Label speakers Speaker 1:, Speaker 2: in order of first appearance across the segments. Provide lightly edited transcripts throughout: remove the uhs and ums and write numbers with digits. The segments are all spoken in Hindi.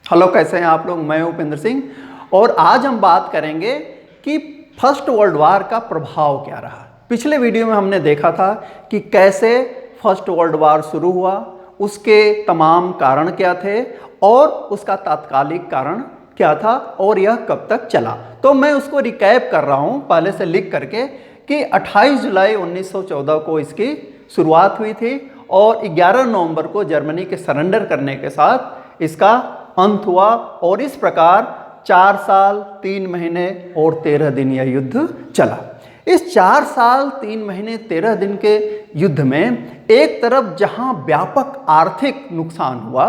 Speaker 1: हेलो, कैसे हैं आप लोग। मैं उपेंद्र सिंह और आज हम बात करेंगे कि फर्स्ट वर्ल्ड वार का प्रभाव क्या रहा। पिछले वीडियो में हमने देखा था कि कैसे फर्स्ट वर्ल्ड वार शुरू हुआ, उसके तमाम कारण क्या थे और उसका तात्कालिक कारण क्या था और यह कब तक चला। तो मैं उसको रिकैप कर रहा हूँ पहले से लिख करके कि 28 जुलाई 1914 को इसकी शुरुआत हुई थी और 11 नवंबर को जर्मनी के सरेंडर करने के साथ इसका अंत हुआ और इस प्रकार 4 साल 3 महीने और 13 दिन यह युद्ध चला। इस 4 साल 3 महीने 13 दिन के युद्ध में एक तरफ जहां व्यापक आर्थिक नुकसान हुआ,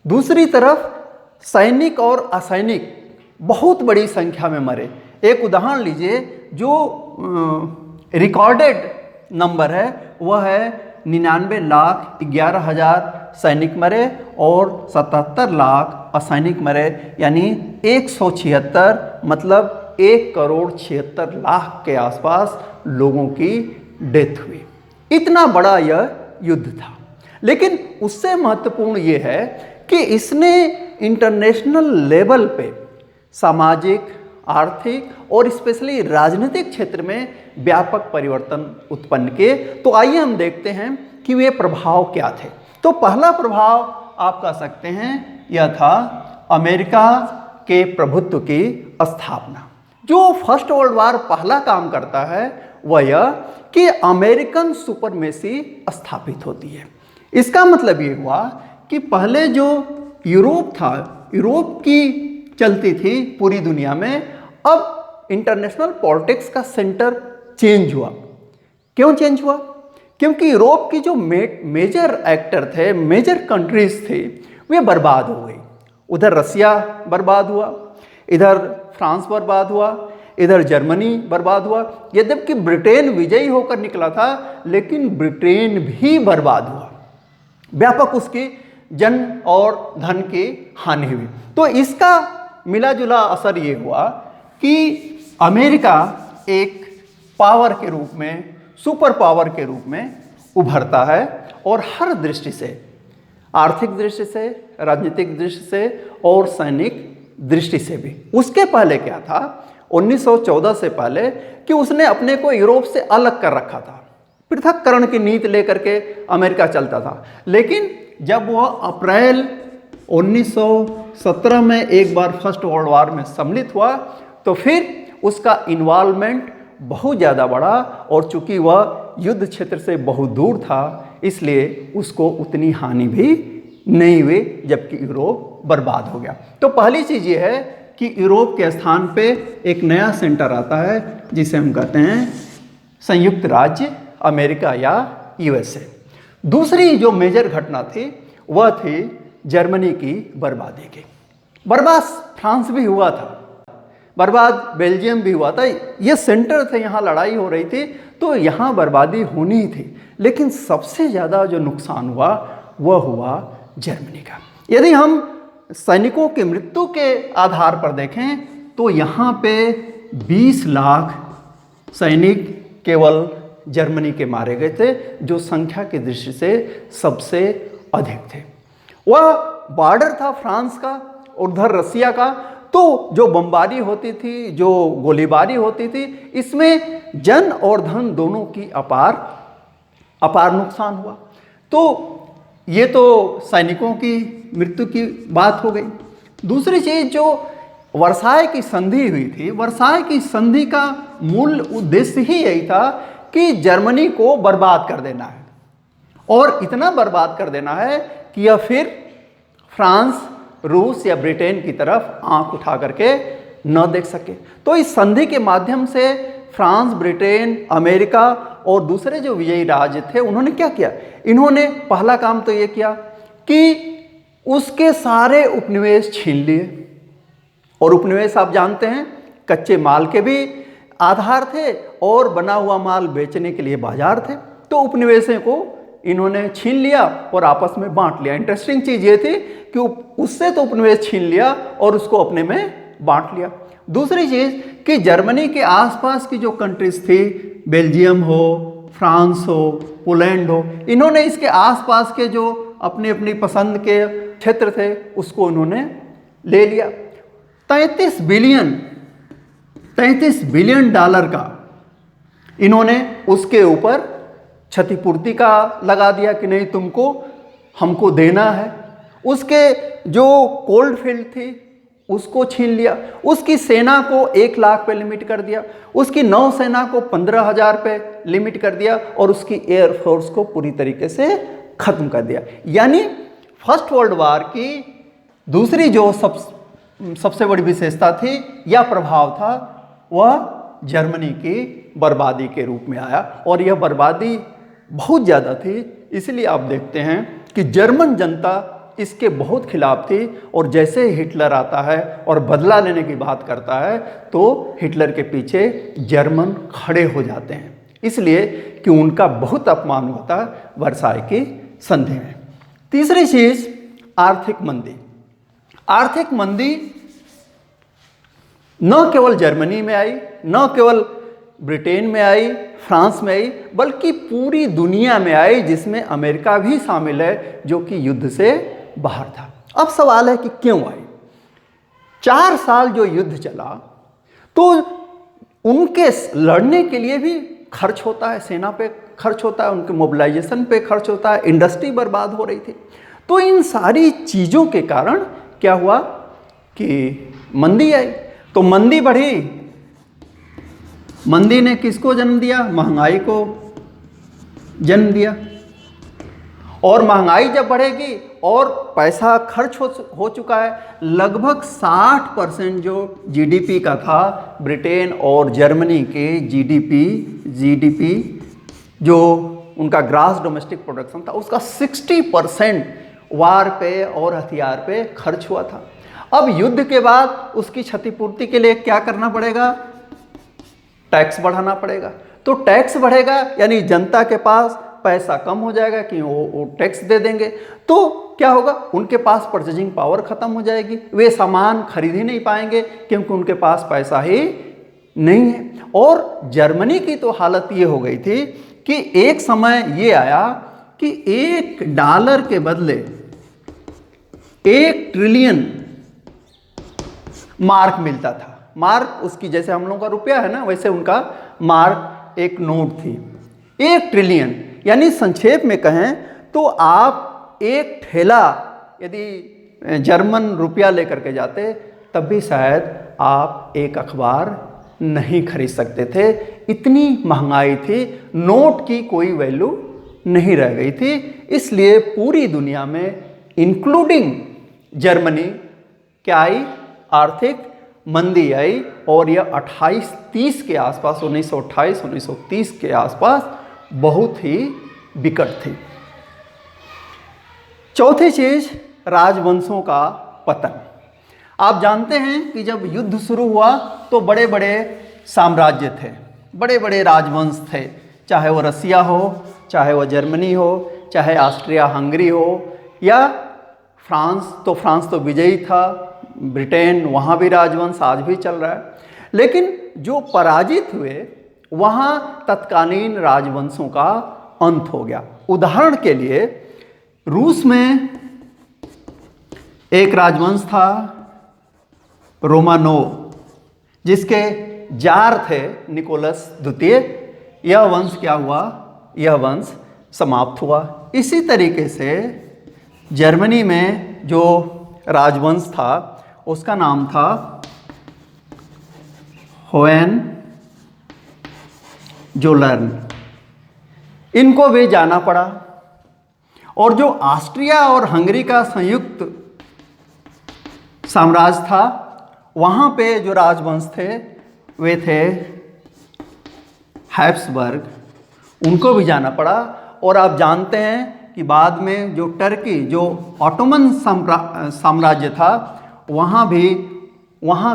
Speaker 1: दूसरी तरफ सैनिक और असैनिक बहुत बड़ी संख्या में मरे। एक उदाहरण लीजिए, जो रिकॉर्डेड नंबर है वह है 99,11,000 सैनिक मरे और 77 लाख असैनिक मरे, यानी 176 मतलब 1,76,00,000 के आसपास लोगों की डेथ हुई। इतना बड़ा यह युद्ध था। लेकिन उससे महत्वपूर्ण यह है कि इसने इंटरनेशनल लेवल पे सामाजिक, आर्थिक और स्पेशली राजनीतिक क्षेत्र में व्यापक परिवर्तन उत्पन्न किए। तो आइए हम देखते हैं कि वे प्रभाव क्या थे। तो पहला प्रभाव आप कह सकते हैं यह था अमेरिका के प्रभुत्व की स्थापना। जो फर्स्ट वर्ल्ड वार पहला काम करता है वह यह कि अमेरिकन सुपरमेसी स्थापित होती है। इसका मतलब ये हुआ कि पहले जो यूरोप था, यूरोप की चलती थी पूरी दुनिया में, अब इंटरनेशनल पॉलिटिक्स का सेंटर चेंज हुआ। क्यों चेंज हुआ? क्योंकि यूरोप की जो मेजर एक्टर थे, मेजर कंट्रीज थे, वे बर्बाद हो गई। उधर रसिया बर्बाद हुआ, इधर फ्रांस बर्बाद हुआ, इधर जर्मनी बर्बाद हुआ। यद्यपि ब्रिटेन विजयी होकर निकला था, लेकिन ब्रिटेन भी बर्बाद हुआ। व्यापक उसकी जन और धन की हानि हुई। तो इसका मिला जुला असर ये हुआ कि अमेरिका एक पावर के रूप में, सुपर पावर के रूप में उभरता है और हर दृष्टि से, आर्थिक दृष्टि से, राजनीतिक दृष्टि से और सैनिक दृष्टि से भी। उसके पहले क्या था, 1914 से पहले, कि उसने अपने को यूरोप से अलग कर रखा था। पृथक्करण की नीति लेकर के अमेरिका चलता था। लेकिन जब वह अप्रैल 1917 में एक बार फर्स्ट वर्ल्ड वार में सम्मिलित हुआ तो फिर उसका इन्वॉल्वमेंट बहुत ज़्यादा बढ़ा और चूंकि वह युद्ध क्षेत्र से बहुत दूर था इसलिए उसको उतनी हानि भी नहीं हुई, जबकि यूरोप बर्बाद हो गया। तो पहली चीज़ ये है कि यूरोप के स्थान पे एक नया सेंटर आता है जिसे हम कहते हैं संयुक्त राज्य अमेरिका या यूएसए। दूसरी जो मेजर घटना थी वह थी जर्मनी की बर्बादी की। बर्बाद फ्रांस भी हुआ था, बर्बाद बेल्जियम भी हुआ था। ये सेंटर थे, यहाँ लड़ाई हो रही थी तो यहाँ बर्बादी होनी ही थी। लेकिन सबसे ज़्यादा जो नुकसान हुआ वह हुआ जर्मनी का। यदि हम सैनिकों की मृत्यु के आधार पर देखें तो यहाँ पे 20 लाख सैनिक केवल जर्मनी के मारे गए थे, जो संख्या की दृष्टि से सबसे अधिक थे। वह बॉर्डर था फ्रांस का और उधर रसिया का, तो जो बमबारी होती थी, जो गोलीबारी होती थी, इसमें जन और धन दोनों की अपार नुकसान हुआ। तो ये तो सैनिकों की मृत्यु की बात हो गई। दूसरी चीज़ जो वर्साय की संधि हुई थी, वर्साय की संधि का मूल उद्देश्य ही यही था कि जर्मनी को बर्बाद कर देना है और इतना बर्बाद कर देना है कि यह फिर फ्रांस, रूस या ब्रिटेन की तरफ आंख उठा करके न देख सके। तो इस संधि के माध्यम से फ्रांस, ब्रिटेन, अमेरिका और दूसरे जो विजयी राज्य थे उन्होंने क्या किया? इन्होंने पहला काम तो ये किया कि उसके सारे उपनिवेश छीन लिए। और उपनिवेश आप जानते हैं कच्चे माल के भी आधार थे और बना हुआ माल बेचने के लिए बाजार थे। तो उपनिवेशों को इन्होंने छीन लिया और आपस में बांट लिया। इंटरेस्टिंग चीज़ ये थी कि उससे तो उपनिवेश छीन लिया और उसको अपने में बांट लिया। दूसरी चीज़ कि जर्मनी के आसपास की जो कंट्रीज थी, बेल्जियम हो, फ्रांस हो, पोलैंड हो, इन्होंने इसके आसपास के जो अपनी अपनी पसंद के क्षेत्र थे उसको उन्होंने ले लिया। 33 बिलियन डॉलर का इन्होंने उसके ऊपर क्षतिपूर्ति का लगा दिया कि नहीं तुमको हमको देना है। उसके जो कोल्ड फील्ड थी उसको छीन लिया, उसकी सेना को 1 लाख पे लिमिट कर दिया, उसकी नौसेना को 15,000 पे लिमिट कर दिया और उसकी एयरफोर्स को पूरी तरीके से खत्म कर दिया। यानी फर्स्ट वर्ल्ड वार की दूसरी जो सबसे बड़ी विशेषता थी या प्रभाव था वह जर्मनी की बर्बादी के रूप में आया और यह बर्बादी बहुत ज़्यादा थी। इसलिए आप देखते हैं कि जर्मन जनता इसके बहुत खिलाफ थी और जैसे हिटलर आता है और बदला लेने की बात करता है तो हिटलर के पीछे जर्मन खड़े हो जाते हैं, इसलिए कि उनका बहुत अपमान होता है वर्साई की संधि में। तीसरी चीज़ आर्थिक मंदी। आर्थिक मंदी न केवल जर्मनी में आई, न केवल ब्रिटेन में आई, फ्रांस में आई, बल्कि पूरी दुनिया में आई, जिसमें अमेरिका भी शामिल है जो कि युद्ध से बाहर था। अब सवाल है कि क्यों आई। 4 साल जो युद्ध चला तो उनके लड़ने के लिए भी खर्च होता है, सेना पे खर्च होता है, उनके मोबिलाइजेशन पे खर्च होता है, इंडस्ट्री बर्बाद हो रही थी। तो इन सारी चीज़ों के कारण क्या हुआ कि मंदी आई। तो मंदी बढ़ी, मंदी ने किसको जन्म दिया? महंगाई को जन्म दिया। और महंगाई जब बढ़ेगी और पैसा खर्च हो चुका है, लगभग 60% जो जीडीपी का था ब्रिटेन और जर्मनी के जीडीपी जो उनका ग्रास डोमेस्टिक प्रोडक्शन था उसका 60% वार पे और हथियार पे खर्च हुआ था। अब युद्ध के बाद उसकी क्षतिपूर्ति के लिए क्या करना पड़ेगा? टैक्स बढ़ाना पड़ेगा। तो टैक्स बढ़ेगा यानी जनता के पास पैसा कम हो जाएगा कि वो टैक्स दे देंगे, तो क्या होगा? उनके पास परचेजिंग पावर खत्म हो जाएगी, वे सामान खरीद ही नहीं पाएंगे क्योंकि उनके पास पैसा ही नहीं है। और जर्मनी की तो हालत ये हो गई थी कि एक समय ये आया कि $1 के बदले 1 ट्रिलियन मार्क मिलता था। मार्क उसकी जैसे हम लोगों का रुपया है ना, वैसे उनका मार्क एक नोट थी। 1 ट्रिलियन यानी संक्षेप में कहें तो आप एक ठेला यदि जर्मन रुपया लेकर के जाते तब भी शायद आप एक अखबार नहीं खरीद सकते थे, इतनी महंगाई थी, नोट की कोई वैल्यू नहीं रह गई थी। इसलिए पूरी दुनिया में इंक्लूडिंग जर्मनी क्या आई? आर्थिक मंदी आई और यह 28-30 के आसपास 1928-1930 के आसपास बहुत ही विकट थी। चौथी चीज राजवंशों का पतन। आप जानते हैं कि जब युद्ध शुरू हुआ तो बड़े बड़े साम्राज्य थे, बड़े बड़े राजवंश थे, चाहे वो रसिया हो, चाहे वो जर्मनी हो, चाहे ऑस्ट्रिया हंगरी हो या फ्रांस। तो फ्रांस तो विजयी था, ब्रिटेन वहाँ भी राजवंश आज भी चल रहा है। लेकिन जो पराजित हुए वहाँ तत्कालीन राजवंशों का अंत हो गया। उदाहरण के लिए रूस में एक राजवंश था रोमानोव, जिसके जार थे निकोलस द्वितीय। यह वंश क्या हुआ? यह वंश समाप्त हुआ। इसी तरीके से जर्मनी में जो राजवंश था उसका नाम था होहेनजोलर्न, इनको भी जाना पड़ा। और जो ऑस्ट्रिया और हंगरी का संयुक्त साम्राज्य था वहाँ पे जो राजवंश थे वे थे हैब्सबर्ग, उनको भी जाना पड़ा। और आप जानते हैं कि बाद में जो टर्की जो ऑटोमन साम्राज्य था वहाँ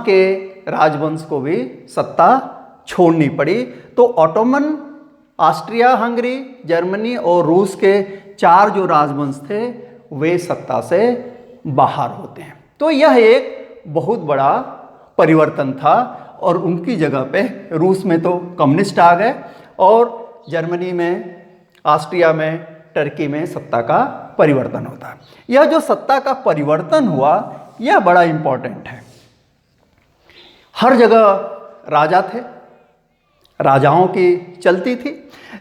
Speaker 1: के राजवंश को भी सत्ता छोड़नी पड़ी। तो ऑटोमन, ऑस्ट्रिया हंगरी, जर्मनी और रूस के 4 जो राजवंश थे वे सत्ता से बाहर होते हैं। तो यह एक बहुत बड़ा परिवर्तन था और उनकी जगह पे रूस में तो कम्युनिस्ट आ गए और जर्मनी में, ऑस्ट्रिया में, टर्की में सत्ता का परिवर्तन होता है। यह जो सत्ता का परिवर्तन हुआ यह बड़ा इंपॉर्टेंट है। हर जगह राजा थे, राजाओं की चलती थी,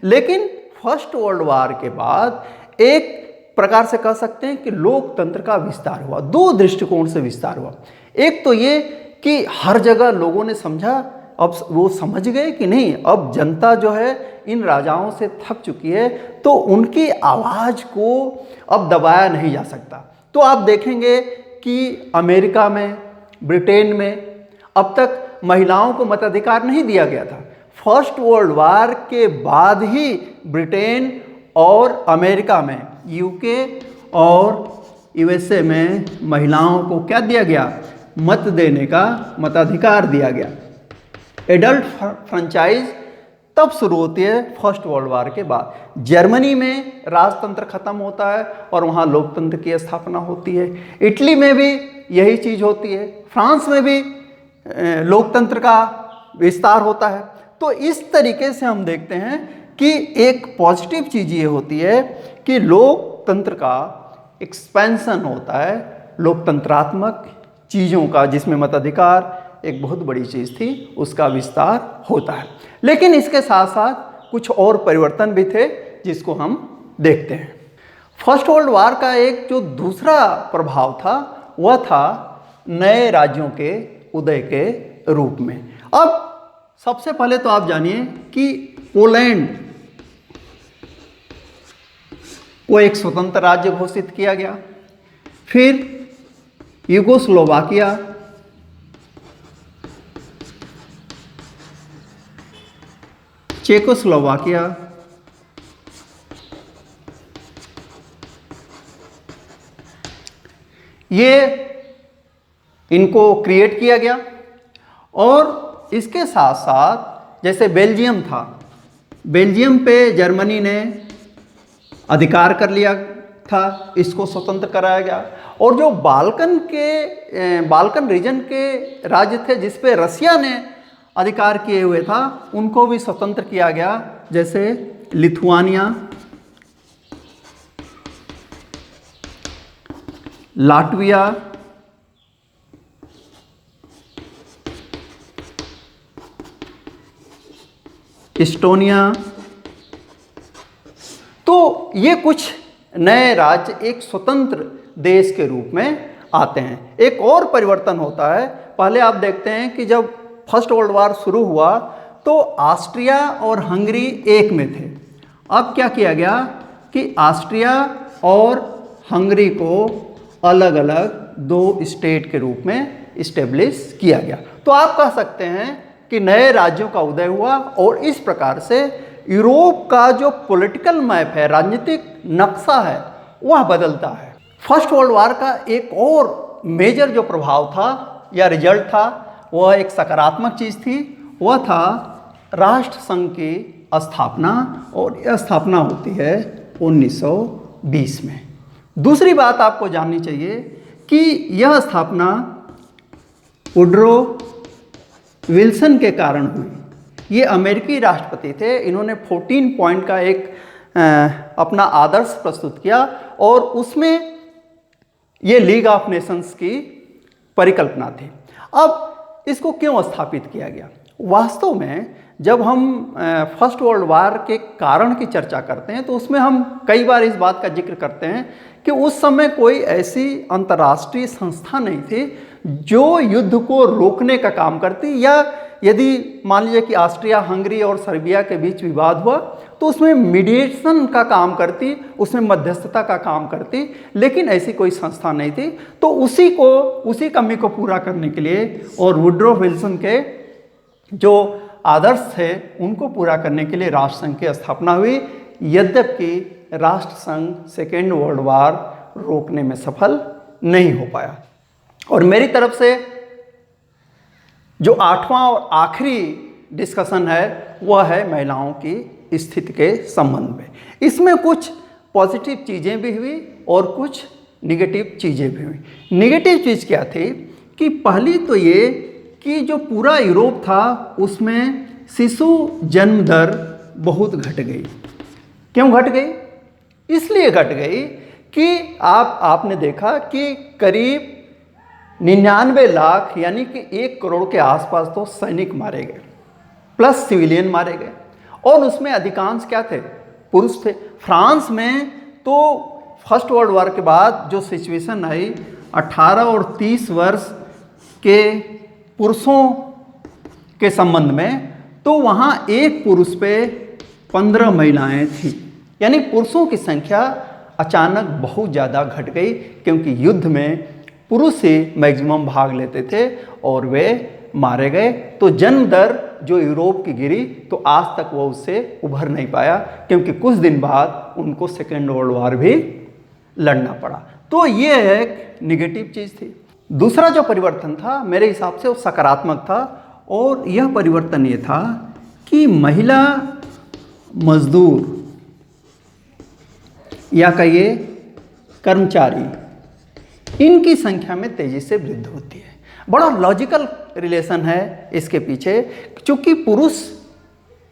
Speaker 1: लेकिन फर्स्ट वर्ल्ड वार के बाद एक प्रकार से कह सकते हैं कि लोकतंत्र का विस्तार हुआ। दो दृष्टिकोण से विस्तार हुआ। एक तो ये कि हर जगह लोगों ने समझा, अब वो समझ गए कि नहीं, अब जनता जो है इन राजाओं से थक चुकी है, तो उनकी आवाज़ को अब दबाया नहीं जा सकता। तो आप देखेंगे कि अमेरिका में, ब्रिटेन में अब तक महिलाओं को मताधिकार नहीं दिया गया था। फर्स्ट वर्ल्ड वार के बाद ही ब्रिटेन और अमेरिका में, यूके और यूएसए में महिलाओं को क्या दिया गया? मत देने का मताधिकार दिया गया। एडल्ट फ्रेंचाइज तब शुरू होती है फर्स्ट वर्ल्ड वार के बाद। जर्मनी में राजतंत्र खत्म होता है और वहाँ लोकतंत्र की स्थापना होती है। इटली में भी यही चीज़ होती है। फ्रांस में भी लोकतंत्र का विस्तार होता है। तो इस तरीके से हम देखते हैं कि एक पॉजिटिव चीज़ ये होती है कि लोकतंत्र का एक्सपेंशन होता है, लोकतंत्रात्मक चीज़ों का, जिसमें मताधिकार एक बहुत बड़ी चीज़ थी, उसका विस्तार होता है। लेकिन इसके साथ साथ कुछ और परिवर्तन भी थे जिसको हम देखते हैं। फर्स्ट वर्ल्ड वार का एक जो दूसरा प्रभाव था वह था नए राज्यों के उदय के रूप में। अब सबसे पहले तो आप जानिए कि पोलैंड को एक स्वतंत्र राज्य घोषित किया गया। फिर यूगोस्लोवाकिया, चेकोस्लोवाकिया, ये इनको क्रिएट किया गया। और इसके साथ साथ जैसे बेल्जियम था, बेल्जियम पे जर्मनी ने अधिकार कर लिया था, इसको स्वतंत्र कराया गया। और जो बाल्कन रीजन के राज्य थे जिस पे रसिया ने अधिकार किए हुए था, उनको भी स्वतंत्र किया गया, जैसे लिथुआनिया, लाटविया, एस्टोनिया। तो ये कुछ नए राज्य एक स्वतंत्र देश के रूप में आते हैं। एक और परिवर्तन होता है। पहले आप देखते हैं कि जब फर्स्ट वर्ल्ड वार शुरू हुआ तो ऑस्ट्रिया और हंगरी एक में थे। अब क्या किया गया कि ऑस्ट्रिया और हंगरी को अलग अलग दो स्टेट के रूप में इस्टेब्लिश किया गया। तो आप कह सकते हैं कि नए राज्यों का उदय हुआ और इस प्रकार से यूरोप का जो पॉलिटिकल मैप है, राजनीतिक नक्शा है, वह बदलता है। फर्स्ट वर्ल्ड वार का एक और मेजर जो प्रभाव था या रिजल्ट था, वह एक सकारात्मक चीज़ थी। वह था राष्ट्र संघ की स्थापना, और यह स्थापना होती है 1920 में। दूसरी बात आपको जाननी चाहिए कि यह स्थापना वुडरो विल्सन के कारण हुई। ये अमेरिकी राष्ट्रपति थे। इन्होंने 14 पॉइंट का एक अपना आदर्श प्रस्तुत किया और उसमें ये लीग ऑफ नेशंस की परिकल्पना थी। अब इसको क्यों स्थापित किया गया? वास्तव में जब हम फर्स्ट वर्ल्ड वार के कारण की चर्चा करते हैं तो उसमें हम कई बार इस बात का जिक्र करते हैं कि उस समय कोई ऐसी अंतर्राष्ट्रीय संस्था नहीं थी जो युद्ध को रोकने का काम करती, या यदि मान लीजिए कि ऑस्ट्रिया, हंगरी और सर्बिया के बीच विवाद हुआ तो उसमें मीडिएशन का काम करती, उसमें मध्यस्थता का काम करती, लेकिन ऐसी कोई संस्था नहीं थी। तो उसी कमी को पूरा करने के लिए और वुडरो विल्सन के जो आदर्श थे उनको पूरा करने के लिए राष्ट्र संघ की स्थापना हुई। यद्यपि राष्ट्र संघ सेकेंड वर्ल्ड वार रोकने में सफल नहीं हो पाया। और मेरी तरफ से जो 8वां और आखिरी डिस्कशन है वह है महिलाओं की स्थिति के संबंध में। इसमें कुछ पॉजिटिव चीज़ें भी हुई और कुछ निगेटिव चीज़ें भी हुई। निगेटिव चीज़ क्या थी कि पहली तो ये कि जो पूरा यूरोप था उसमें शिशु जन्म दर बहुत घट गई। क्यों घट गई? इसलिए घट गई कि आपने देखा कि करीब 99 लाख यानी कि 1 करोड़ के आसपास तो सैनिक मारे गए, प्लस सिविलियन मारे गए, और उसमें अधिकांश क्या थे? पुरुष थे। फ्रांस में तो फर्स्ट वर्ल्ड वॉर के बाद जो सिचुएशन आई, 18 और 30 वर्ष के पुरुषों के संबंध में, तो वहाँ एक पुरुष पे 15 महिलाएं थी, यानी पुरुषों की संख्या अचानक बहुत ज़्यादा घट गई, क्योंकि युद्ध में पुरुष ही मैक्सिमम भाग लेते थे और वे मारे गए। तो जन्म दर जो यूरोप की गिरी, तो आज तक वो उससे उभर नहीं पाया, क्योंकि कुछ दिन बाद उनको सेकेंड वर्ल्ड वॉर भी लड़ना पड़ा। तो ये एक निगेटिव चीज़ थी। दूसरा जो परिवर्तन था मेरे हिसाब से वो सकारात्मक था, और यह परिवर्तन ये था कि महिला मजदूर या कहिए कर्मचारी, इनकी संख्या में तेजी से वृद्धि होती है। बड़ा लॉजिकल रिलेशन है इसके पीछे, क्योंकि पुरुष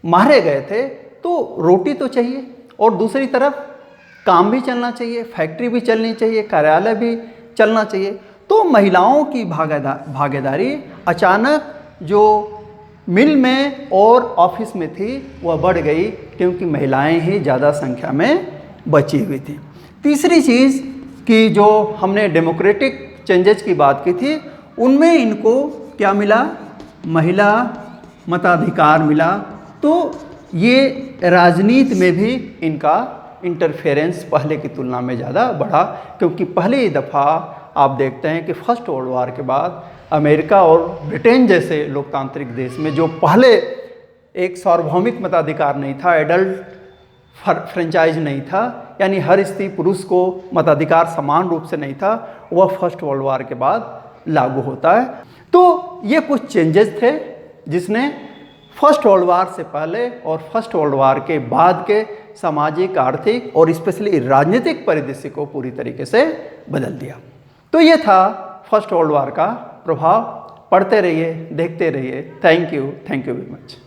Speaker 1: मारे गए थे तो रोटी तो चाहिए, और दूसरी तरफ काम भी चलना चाहिए, फैक्ट्री भी चलनी चाहिए, कार्यालय भी चलना चाहिए। तो महिलाओं की भागीदारी अचानक जो मिल में और ऑफिस में थी वह बढ़ गई, क्योंकि महिलाएं ही ज़्यादा संख्या में बची हुई थी। तीसरी चीज़ कि जो हमने डेमोक्रेटिक चेंजेस की बात की थी, उनमें इनको क्या मिला? महिला मताधिकार मिला। तो ये राजनीति में भी इनका इंटरफेरेंस पहले की तुलना में ज़्यादा बढ़ा, क्योंकि पहली दफ़ा आप देखते हैं कि फर्स्ट वर्ल्ड वॉर के बाद अमेरिका और ब्रिटेन जैसे लोकतांत्रिक देश में जो पहले एक सार्वभौमिक मताधिकार नहीं था, एडल्ट फ्रेंचाइज नहीं था, यानी हर स्त्री पुरुष को मताधिकार समान रूप से नहीं था, वह फर्स्ट वर्ल्ड वॉर के बाद लागू होता है। तो ये कुछ चेंजेस थे जिसने फर्स्ट वर्ल्ड वॉर से पहले और फर्स्ट वर्ल्ड वॉर के बाद के सामाजिक, आर्थिक और स्पेशली राजनीतिक परिदृश्य को पूरी तरीके से बदल दिया। तो ये था फर्स्ट वर्ल्ड वॉर का प्रभाव। पढ़ते रहिए, देखते रहिए। Thank you very much.